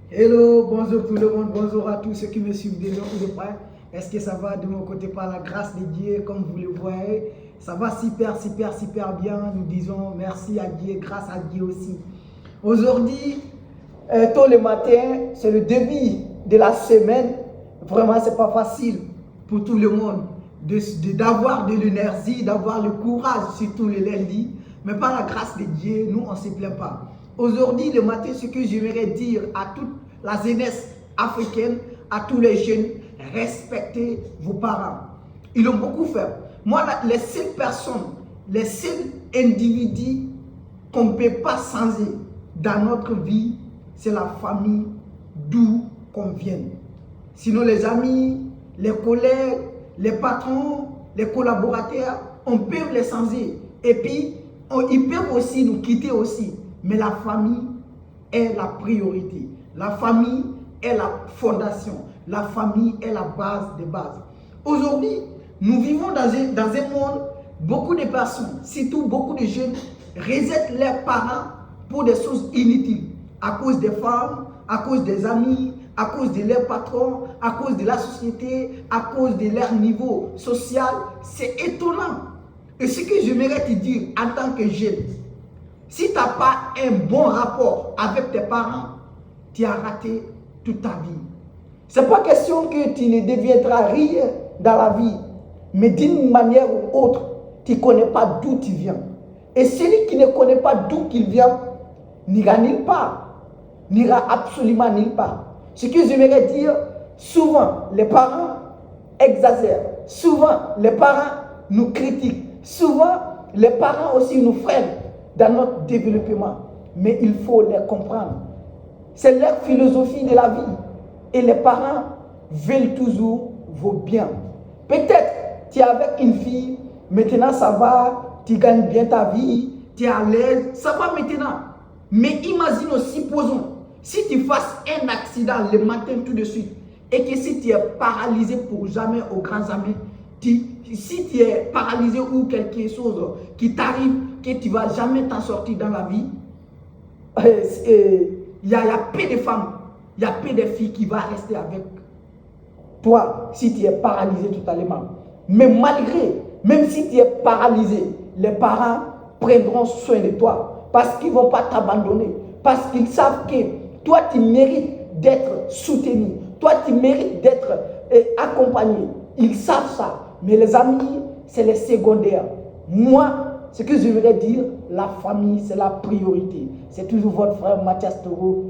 Hello, bonjour tout le monde, bonjour à tous ceux qui me suivent de loin ou de près. Est-ce que ça va de mon côté par la grâce de Dieu, comme vous le voyez? Ça va super bien. Nous disons merci à Dieu, grâce à Dieu aussi. Aujourd'hui, tôt le matin, c'est le début de la semaine. Vraiment, c'est pas facile pour tout le monde d'avoir de l'énergie, d'avoir le courage, surtout le lundi. Mais par la grâce de Dieu, nous, on ne se plaint pas. Aujourd'hui, le matin, ce que j'aimerais dire à toute la jeunesse africaine, à tous les jeunes, respectez vos parents. Ils ont beaucoup fait. Moi, les seules personnes, les seuls individus qu'on ne peut pas changer dans notre vie, c'est la famille d'où qu'on vient. Sinon, les amis, les collègues, les patrons, les collaborateurs, on peut les changer. Et puis, ils peuvent aussi nous quitter aussi. Mais la famille est la priorité. La famille est la fondation. La famille est la base des bases. Aujourd'hui, nous vivons dans un monde, beaucoup de personnes, surtout beaucoup de jeunes, rejettent leurs parents pour des choses inutiles. À cause des femmes, à cause des amis, à cause de leurs patrons, à cause de la société, à cause de leur niveau social. C'est étonnant. Et ce que j'aimerais te dire en tant que jeune, si tu n'as pas un bon rapport avec tes parents, tu as raté toute ta vie. Ce n'est pas question que tu ne deviendras rien dans la vie, mais d'une manière ou autre, tu ne connais pas d'où tu viens. Et celui qui ne connaît pas d'où il vient, n'ira nulle part, n'ira absolument nulle part. Ce que j'aimerais dire, souvent les parents exagèrent, souvent les parents nous critiquent, souvent les parents aussi nous freinent dans notre développement. Mais il faut les comprendre. C'est leur philosophie de la vie. Et les parents veulent toujours vos biens. Peut-être tu es avec une fille, maintenant ça va, tu gagnes bien ta vie, tu es à l'aise, ça va maintenant. Mais imagine aussi, supposons, si tu fasses un accident le matin tout de suite, et que si tu es paralysé pour jamais, au grand jamais, si tu es paralysé ou quelque chose qui t'arrive, que tu ne vas jamais t'en sortir dans la vie, il y a peu de femmes, il y a peu de filles qui vont rester avec toi si tu es paralysé totalement. Mais malgré, même si tu es paralysé, les parents prendront soin de toi parce qu'ils ne vont pas t'abandonner, parce qu'ils savent que toi tu mérites d'être soutenu, toi tu mérites d'être accompagné. Ils savent ça. Mais les amis, c'est les secondaires. Moi, ce que je voudrais dire, la famille, c'est la priorité. C'est toujours votre frère Mathias Toro.